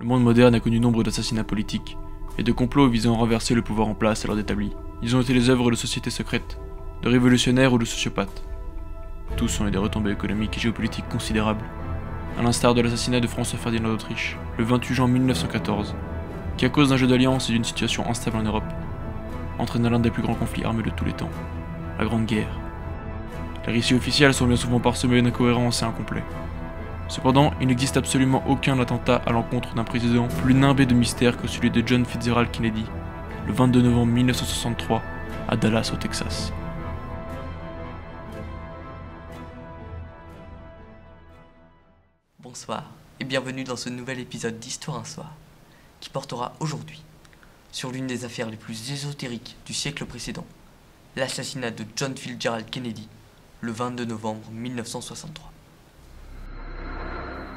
Le monde moderne a connu nombre d'assassinats politiques et de complots visant à renverser le pouvoir en place alors établi. Ils ont été les œuvres de sociétés secrètes, de révolutionnaires ou de sociopathes. Tous ont eu des retombées économiques et géopolitiques considérables, à l'instar de l'assassinat de François Ferdinand d'Autriche, le 28 juin 1914, qui à cause d'un jeu d'alliance et d'une situation instable en Europe, entraîna l'un des plus grands conflits armés de tous les temps, la Grande Guerre. Les récits officiels sont bien souvent parsemés d'incohérences et incomplets. Cependant, il n'existe absolument aucun attentat à l'encontre d'un président plus nimbé de mystère que celui de John Fitzgerald Kennedy, le 22 novembre 1963, à Dallas, au Texas. Bonsoir et bienvenue dans ce nouvel épisode d'Histoire un soir, qui portera aujourd'hui sur l'une des affaires les plus ésotériques du siècle précédent, l'assassinat de John Fitzgerald Kennedy, le 22 novembre 1963.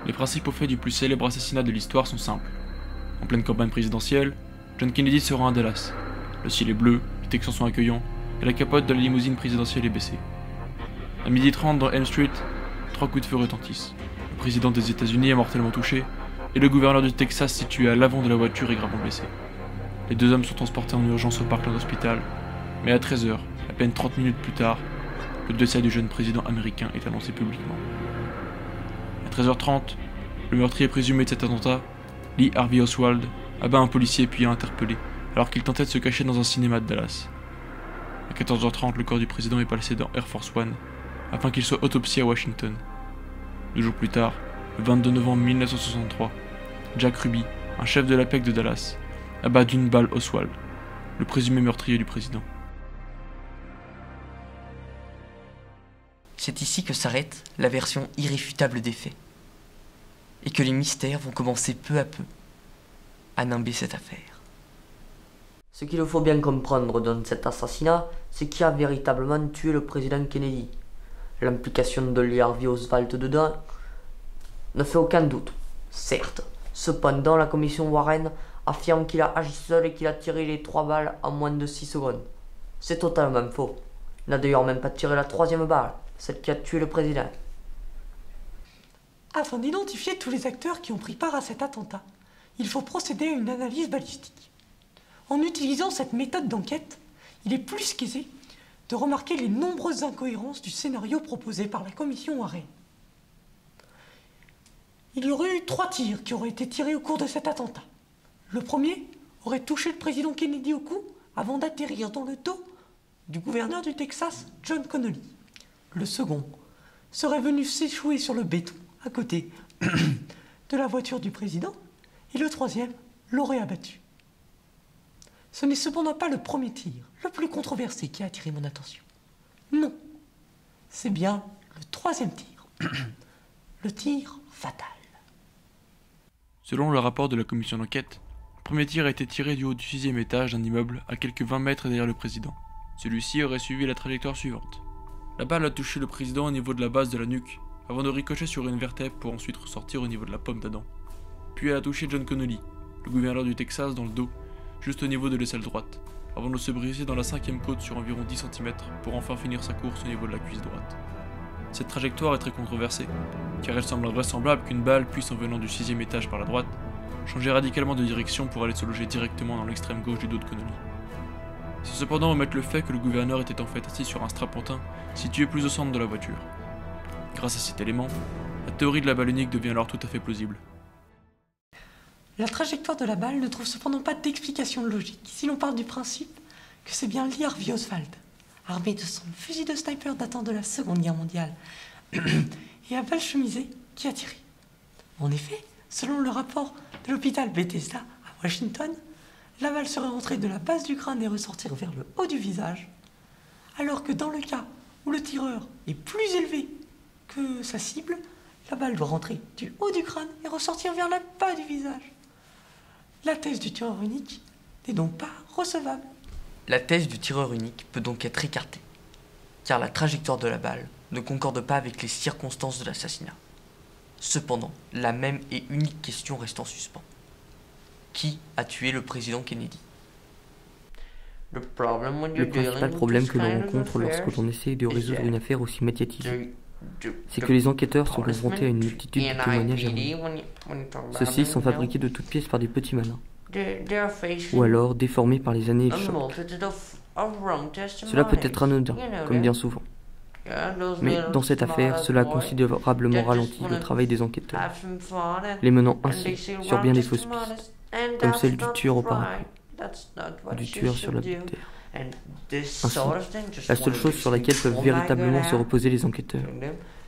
Les principaux faits du plus célèbre assassinat de l'histoire sont simples. En pleine campagne présidentielle, John Kennedy se rend à Dallas. Le ciel est bleu, les Texans sont accueillants, et la capote de la limousine présidentielle est baissée. À 12h30 dans Elm Street, 3 coups de feu retentissent. Le président des États-Unis est mortellement touché, et le gouverneur du Texas situé à l'avant de la voiture est gravement blessé. Les deux hommes sont transportés en urgence au Parkland Hospital, mais à 13h, à peine 30 minutes plus tard, le décès du jeune président américain est annoncé publiquement. À 13h30, le meurtrier présumé de cet attentat, Lee Harvey Oswald, abat un policier puis est interpellé, alors qu'il tentait de se cacher dans un cinéma de Dallas. À 14h30, le corps du président est placé dans Air Force One, afin qu'il soit autopsié à Washington. 2 jours plus tard, le 22 novembre 1963, Jack Ruby, un chef de la PEC de Dallas, abat d'une balle Oswald, le présumé meurtrier du président. C'est ici que s'arrête la version irréfutable des faits, et que les mystères vont commencer peu à peu à nimber cette affaire. Ce qu'il faut bien comprendre dans cet assassinat, c'est qui a véritablement tué le président Kennedy. L'implication de Lee Harvey Oswald dedans ne fait aucun doute, certes. Cependant, la commission Warren affirme qu'il a agi seul et qu'il a tiré les 3 balles en moins de 6 secondes. C'est totalement faux. Il n'a d'ailleurs même pas tiré la 3e balle, celle qui a tué le président. Afin d'identifier tous les acteurs qui ont pris part à cet attentat, il faut procéder à une analyse balistique. En utilisant cette méthode d'enquête, il est plus qu'aisé de remarquer les nombreuses incohérences du scénario proposé par la commission Warren. Il y aurait eu 3 tirs qui auraient été tirés au cours de cet attentat. Le premier aurait touché le président Kennedy au cou avant d'atterrir dans le dos du gouverneur du Texas, John Connally. Le second serait venu s'échouer sur le béton à côté de la voiture du président, et le troisième l'aurait abattu. Ce n'est cependant pas le premier tir, le plus controversé, qui a attiré mon attention. Non, c'est bien le 3e tir, le tir fatal. Selon le rapport de la commission d'enquête, le premier tir a été tiré du haut du 6e étage d'un immeuble à quelques 20 mètres derrière le président. Celui-ci aurait suivi la trajectoire suivante. La balle a touché le président au niveau de la base de la nuque, avant de ricocher sur une vertèbre pour ensuite ressortir au niveau de la pomme d'Adam. Puis elle a touché John Connally, le gouverneur du Texas, dans le dos, juste au niveau de l'aisselle droite, avant de se briser dans la 5e côte sur environ 10 cm pour enfin finir sa course au niveau de la cuisse droite. Cette trajectoire est très controversée, car elle semble invraisemblable qu'une balle puisse, en venant du 6e étage par la droite, changer radicalement de direction pour aller se loger directement dans l'extrême gauche du dos de Connally. C'est cependant omettre le fait que le gouverneur était en fait assis sur un strapontin situé plus au centre de la voiture. Grâce à cet élément, la théorie de la balle unique devient alors tout à fait plausible. La trajectoire de la balle ne trouve cependant pas d'explication logique si l'on part du principe que c'est bien Lee Harvey Oswald, armé de son fusil de sniper datant de la Seconde Guerre mondiale et à balle chemisée, qui a tiré. En effet, selon le rapport de l'hôpital Bethesda à Washington, la balle serait rentrée de la base du crâne et ressortir vers le haut du visage, alors que dans le cas où le tireur est plus élevé que sa cible, la balle doit rentrer du haut du crâne et ressortir vers le bas du visage. La thèse du tireur unique n'est donc pas recevable. La thèse du tireur unique peut donc être écartée, car la trajectoire de la balle ne concorde pas avec les circonstances de l'assassinat. Cependant, la même et unique question reste en suspens. Qui a tué le président Kennedy? Le principal problème que l'on rencontre lorsque l'on essaie de résoudre une affaire aussi médiatisée, c'est que les enquêteurs sont confrontés à une multitude de témoignages erronés. Ceux-ci sont fabriqués de toutes pièces par des petits malins, ou alors déformés par les années et le choc. Cela peut être anodin, comme bien souvent. Mais dans cette affaire, cela a considérablement ralenti le travail des enquêteurs, les menant ainsi sur bien des fausses pistes, comme celle du tueur au parapluie, ou du tueur sur la terre. Ainsi, la seule chose sur laquelle peuvent véritablement se reposer les enquêteurs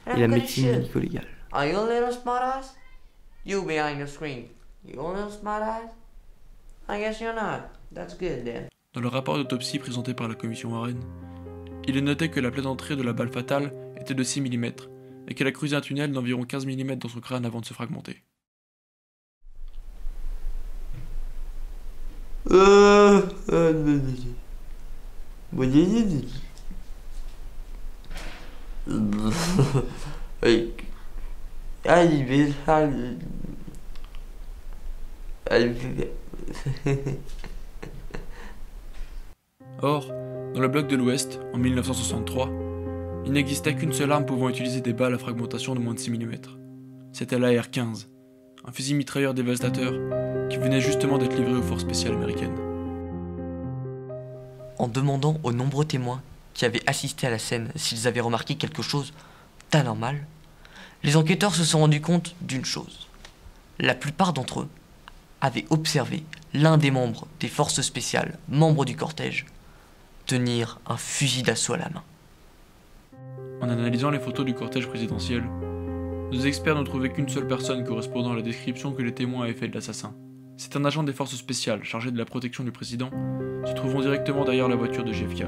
est la médecine médico-légale. Dans le rapport d'autopsie présenté par la commission Warren, il est noté que la plaie d'entrée de la balle fatale était de 6 mm et qu'elle a creusé un tunnel d'environ 15 mm dans son crâne avant de se fragmenter. Or, dans le bloc de l'Ouest, en 1963, il n'existait qu'une seule arme pouvant utiliser des balles à fragmentation de moins de 6 mm. C'était l'AR-15, un fusil mitrailleur dévastateur qui venait justement d'être livré aux forces spéciales américaines. En demandant aux nombreux témoins qui avaient assisté à la scène s'ils avaient remarqué quelque chose d'anormal, les enquêteurs se sont rendus compte d'une chose. La plupart d'entre eux avaient observé l'un des membres des forces spéciales, membres du cortège, tenir un fusil d'assaut à la main. En analysant les photos du cortège présidentiel, nos experts n'ont trouvé qu'une seule personne correspondant à la description que les témoins avaient faite de l'assassin. C'est un agent des forces spéciales chargé de la protection du président, se trouvant directement derrière la voiture de JFK.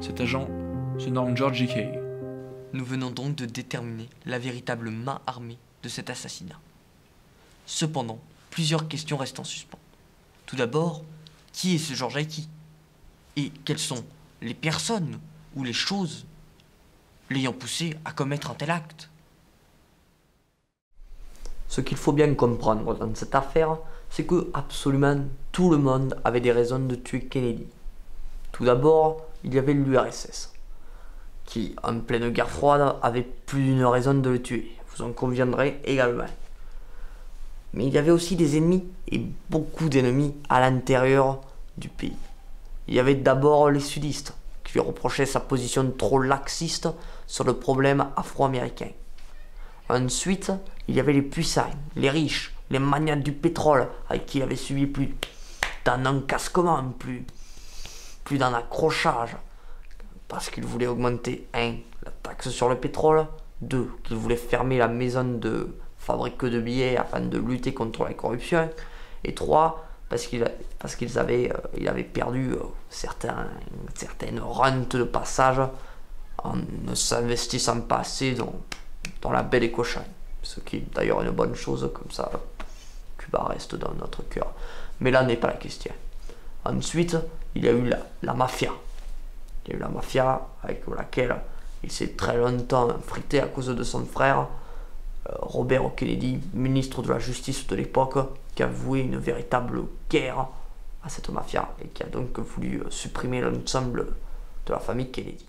Cet agent se nomme George J. Kay. Nous venons donc de déterminer la véritable main armée de cet assassinat. Cependant, plusieurs questions restent en suspens. Tout d'abord, qui est ce George J. Kay ? Et quelles sont les personnes ou les choses l'ayant poussé à commettre un tel acte ? Ce qu'il faut bien comprendre dans cette affaire, c'est que absolument tout le monde avait des raisons de tuer Kennedy. Tout d'abord, il y avait l'URSS, qui, en pleine guerre froide, avait plus d'une raison de le tuer, vous en conviendrez également. Mais il y avait aussi des ennemis, et beaucoup d'ennemis, à l'intérieur du pays. Il y avait d'abord les sudistes, qui lui reprochaient sa position trop laxiste sur le problème afro-américain. Ensuite, il y avait les puissants, les riches, les magnates du pétrole, avec qui il avait subi plus d'un encasquement, plus d'un accrochage, parce qu'il voulait augmenter 1. La taxe sur le pétrole, 2. Qu'il voulait fermer la maison de fabrique de billets afin de lutter contre la corruption, et 3. Parce qu'il avait perdu certaines rentes de passage en ne s'investissant pas assez dans la baie des Cochons. Ce qui est d'ailleurs une bonne chose, comme ça Cuba reste dans notre cœur. Mais là n'est pas la question. Ensuite, il y a eu la mafia. Il y a eu la mafia avec laquelle il s'est très longtemps frité à cause de son frère, Robert Kennedy, ministre de la Justice de l'époque, qui a voué une véritable guerre à cette mafia et qui a donc voulu supprimer l'ensemble de la famille Kennedy.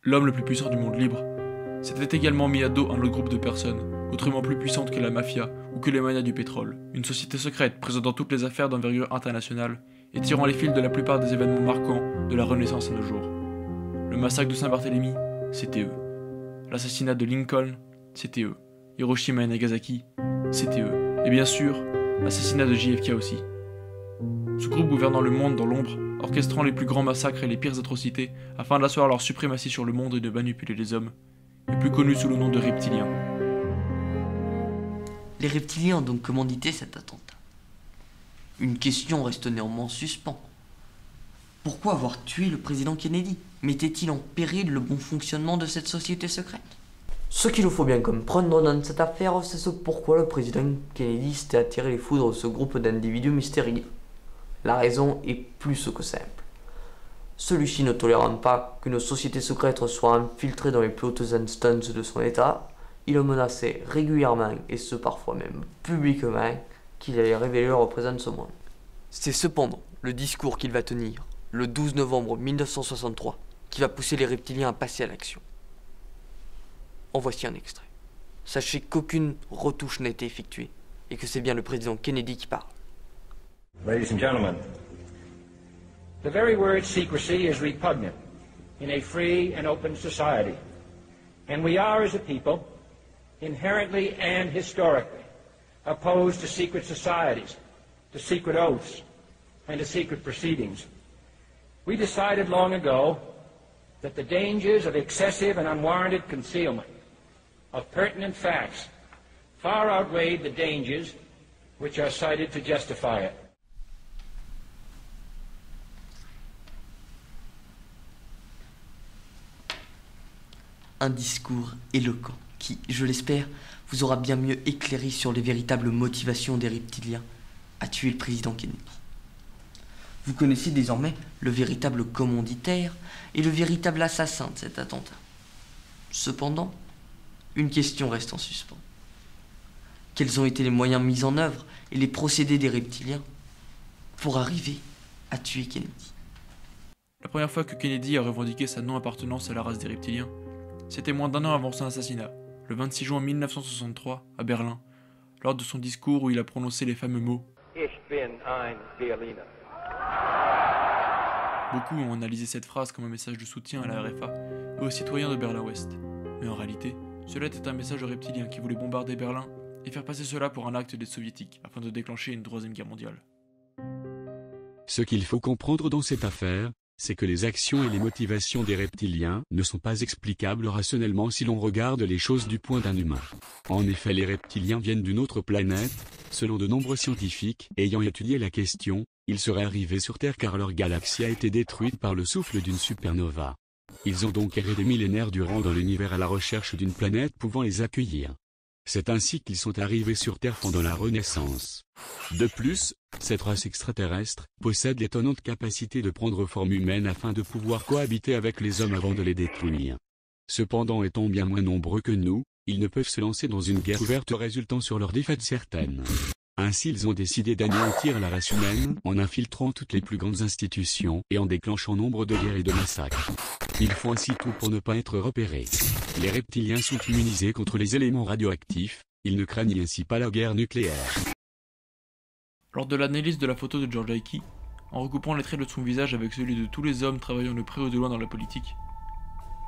L'homme le plus puissant du monde libre s'était également mis à dos un autre groupe de personnes, autrement plus puissantes que la mafia ou que les magnats du pétrole. Une société secrète présentant toutes les affaires d'envergure internationale et tirant les fils de la plupart des événements marquants de la Renaissance à nos jours. Le massacre de Saint-Barthélemy, c'était eux. L'assassinat de Lincoln, c'était eux. Hiroshima et Nagasaki, c'était eux. Et bien sûr, l'assassinat de JFK aussi. Ce groupe gouvernant le monde dans l'ombre, orchestrant les plus grands massacres et les pires atrocités afin d'asseoir leur suprématie sur le monde et de manipuler les hommes, est plus connu sous le nom de reptiliens. Les reptiliens ont donc commandité cet attentat. Une question reste néanmoins en suspens. Pourquoi avoir tué le président Kennedy? Mettait-il en péril le bon fonctionnement de cette société secrète? Ce qu'il faut bien comprendre dans cette affaire, c'est ce pourquoi le président Kennedy s'était attiré les foudres de ce groupe d'individus mystérieux. La raison est plus que simple. Celui-ci ne tolérant pas qu'une société secrète soit infiltrée dans les plus hautes instances de son État, il menaçait régulièrement, et ce parfois même publiquement, qu'il allait révéler leur présence au monde. C'est cependant le discours qu'il va tenir, le 12 novembre 1963, qui va pousser les reptiliens à passer à l'action. En voici un extrait. Sachez qu'aucune retouche n'a été effectuée et que c'est bien le président Kennedy qui parle. Ladies and gentlemen, the very word secrecy is repugnant in a free and open society. And we are, as a people, inherently and historically opposed to secret societies, to secret oaths, and to secret proceedings. We decided long ago that the dangers of excessive and unwarranted concealment of pertinent facts far outweighed the dangers which are cited to justify it. Un discours éloquent qui, je l'espère, vous aura bien mieux éclairé sur les véritables motivations des reptiliens à tuer le président Kennedy. Vous connaissez désormais le véritable commanditaire et le véritable assassin de cet attentat. Cependant, une question reste en suspens. Quels ont été les moyens mis en œuvre et les procédés des reptiliens pour arriver à tuer Kennedy? La première fois que Kennedy a revendiqué sa non-appartenance à la race des reptiliens, c'était moins d'un an avant son assassinat, le 26 juin 1963, à Berlin, lors de son discours où il a prononcé les fameux mots « Ich bin ein Berliner ». Beaucoup ont analysé cette phrase comme un message de soutien à la RFA et aux citoyens de Berlin-Ouest. Mais en réalité, cela était un message aux reptiliens qui voulaient bombarder Berlin et faire passer cela pour un acte des soviétiques afin de déclencher une troisième guerre mondiale. Ce qu'il faut comprendre dans cette affaire, c'est que les actions et les motivations des reptiliens ne sont pas explicables rationnellement si l'on regarde les choses du point d'un humain. En effet, les reptiliens viennent d'une autre planète. Selon de nombreux scientifiques ayant étudié la question, ils seraient arrivés sur Terre car leur galaxie a été détruite par le souffle d'une supernova. Ils ont donc erré des millénaires durant dans l'univers à la recherche d'une planète pouvant les accueillir. C'est ainsi qu'ils sont arrivés sur Terre pendant la Renaissance. De plus, cette race extraterrestre possède l'étonnante capacité de prendre forme humaine afin de pouvoir cohabiter avec les hommes avant de les détruire. Cependant, étant bien moins nombreux que nous, ils ne peuvent se lancer dans une guerre ouverte résultant sur leur défaite certaine. Ainsi, ils ont décidé d'anéantir la race humaine en infiltrant toutes les plus grandes institutions et en déclenchant nombre de guerres et de massacres. Ils font ainsi tout pour ne pas être repérés. Les reptiliens sont immunisés contre les éléments radioactifs, ils ne craignent ainsi pas la guerre nucléaire. Lors de l'analyse de la photo de George Icke, en recoupant les traits de son visage avec celui de tous les hommes travaillant de près ou de loin dans la politique,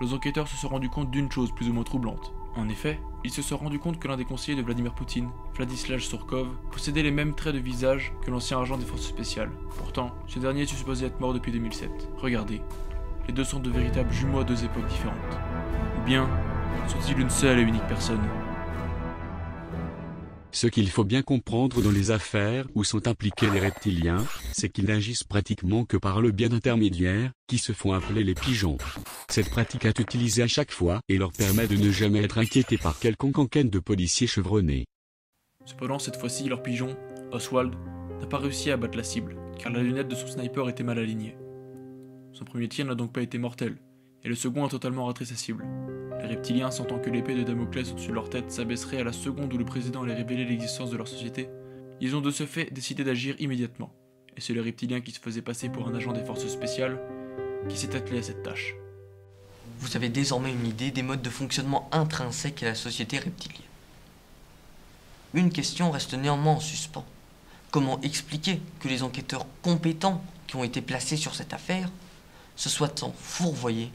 les enquêteurs se sont rendus compte d'une chose plus ou moins troublante. En effet, ils se sont rendus compte que l'un des conseillers de Vladimir Poutine, Vladislav Surkov, possédait les mêmes traits de visage que l'ancien agent des forces spéciales. Pourtant, ce dernier est supposé être mort depuis 2007. Regardez, les deux sont de véritables jumeaux à deux époques différentes. Ou bien, sont-ils une seule et unique personne? Ce qu'il faut bien comprendre dans les affaires où sont impliqués les reptiliens, c'est qu'ils n'agissent pratiquement que par le biais d'intermédiaires, qui se font appeler les pigeons. Cette pratique est utilisée à chaque fois et leur permet de ne jamais être inquiétés par quelconque enquête de policiers chevronnés. Cependant, cette fois-ci, leur pigeon, Oswald, n'a pas réussi à abattre la cible, car la lunette de son sniper était mal alignée. Son premier tir n'a donc pas été mortel, et le second a totalement raté sa cible. Les reptiliens, sentant que l'épée de Damoclès au-dessus de leur tête s'abaisserait à la seconde où le président allait révéler l'existence de leur société, ils ont de ce fait décidé d'agir immédiatement. Et c'est le reptilien qui se faisait passer pour un agent des forces spéciales qui s'est attelé à cette tâche. Vous avez désormais une idée des modes de fonctionnement intrinsèques à la société reptilienne. Une question reste néanmoins en suspens. Comment expliquer que les enquêteurs compétents qui ont été placés sur cette affaire se soient tant fourvoyés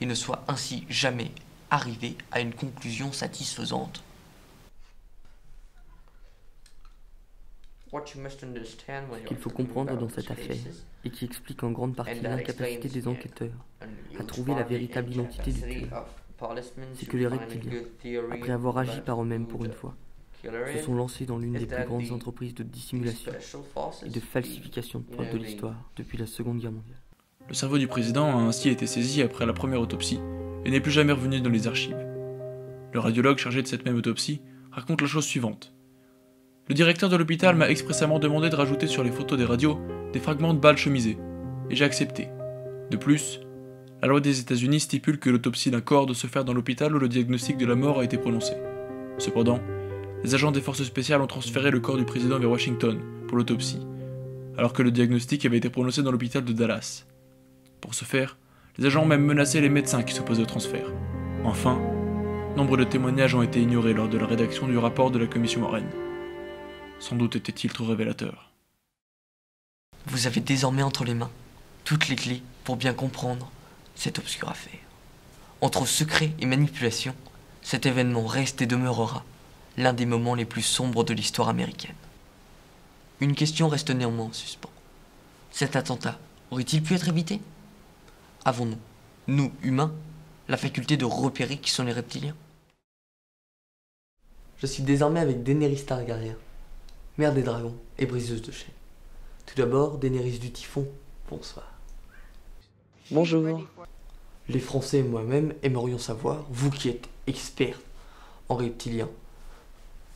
et ne soient ainsi jamais arrivés à une conclusion satisfaisante? Ce qu'il faut comprendre dans cette affaire, et qui explique en grande partie l'incapacité des enquêteurs à trouver la véritable identité du tueur, c'est que les reptiliens, après avoir agi par eux-mêmes pour une fois, se sont lancés dans l'une des plus grandes entreprises de dissimulation et de falsification de preuves de l'histoire depuis la Seconde Guerre mondiale. Le cerveau du président a ainsi été saisi après la première autopsie et n'est plus jamais revenu dans les archives. Le radiologue chargé de cette même autopsie raconte la chose suivante. Le directeur de l'hôpital m'a expressément demandé de rajouter sur les photos des radios des fragments de balles chemisées, et j'ai accepté. De plus, la loi des États-Unis stipule que l'autopsie d'un corps doit se faire dans l'hôpital où le diagnostic de la mort a été prononcé. Cependant, les agents des forces spéciales ont transféré le corps du président vers Washington pour l'autopsie, alors que le diagnostic avait été prononcé dans l'hôpital de Dallas. Pour ce faire, les agents ont même menacé les médecins qui s'opposaient au transfert. Enfin, Nombre de témoignages ont été ignorés lors de la rédaction du rapport de la commission Warren. Sans doute était-il trop révélateur. Vous avez désormais entre les mains toutes les clés pour bien comprendre cette obscure affaire. Entre secret et manipulation, cet événement reste et demeurera l'un des moments les plus sombres de l'histoire américaine. Une question reste néanmoins en suspens. Cet attentat aurait-il pu être évité? Avons-nous, nous humains, la faculté de repérer qui sont les reptiliens? Je suis désormais avec Daenerys Targaryen, mère des dragons et briseuse de chaînes. Tout d'abord, Daenerys du Typhon, bonsoir. Bonjour. Les Français et moi-même aimerions savoir, vous qui êtes expert en reptiliens,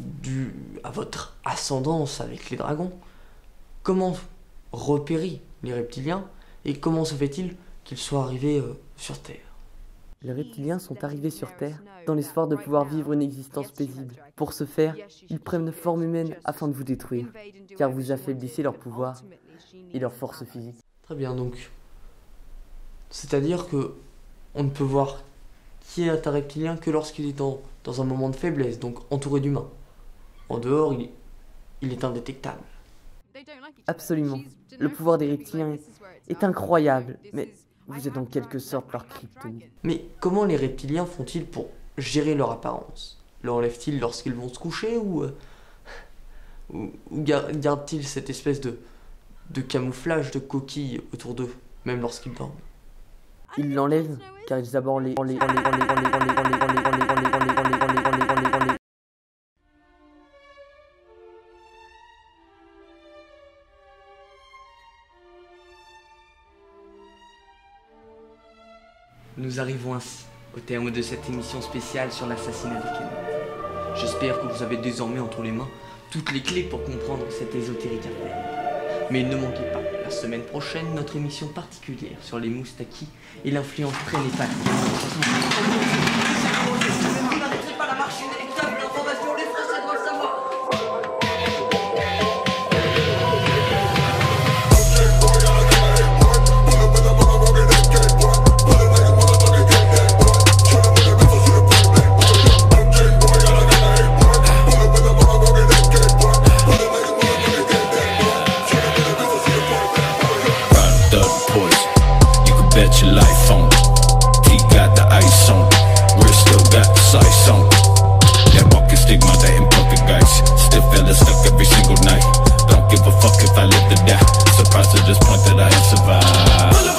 dû à votre ascendance avec les dragons, comment repérer les reptiliens et comment se fait-il qu'ils soient arrivés sur Terre? Les reptiliens sont arrivés sur Terre dans l'espoir de pouvoir vivre une existence paisible. Pour ce faire, ils prennent forme humaine afin de vous détruire, car vous affaiblissez leur pouvoir et leur force physique. Très bien, donc. C'est-à-dire que on ne peut voir qui est un reptilien que lorsqu'il est dans un moment de faiblesse, donc entouré d'humains. En dehors, il est indétectable. Absolument. Le pouvoir des reptiliens est incroyable, mais vous êtes en quelque sorte leur kryptonite. Mais comment les reptiliens font-ils pour gérer leur apparence? L'enlèvent-ils lorsqu'ils vont se coucher ou gardent-ils cette espèce de camouflage de coquille autour d'eux, même lorsqu'ils dorment? Ils l'enlèvent car ils abordent les... Nous arrivons ainsi au terme de cette émission spéciale sur l'assassinat de Kennedy. J'espère que vous avez désormais entre les mains toutes les clés pour comprendre cette ésotérique affaire. Mais ne manquez pas, la semaine prochaine, notre émission particulière sur les moustakis et l'influence très néfaste. Vous n'arrêterez pas la marche inéluctable, l'information, les Français doivent savoir. Bet your life on it. He got the ice on it. Wrist still got the size on it. That walking stigma, that in poltergeist. Still feeling stuck every single night. Don't give a fuck if I live to die. Surprised to this point that I have survived.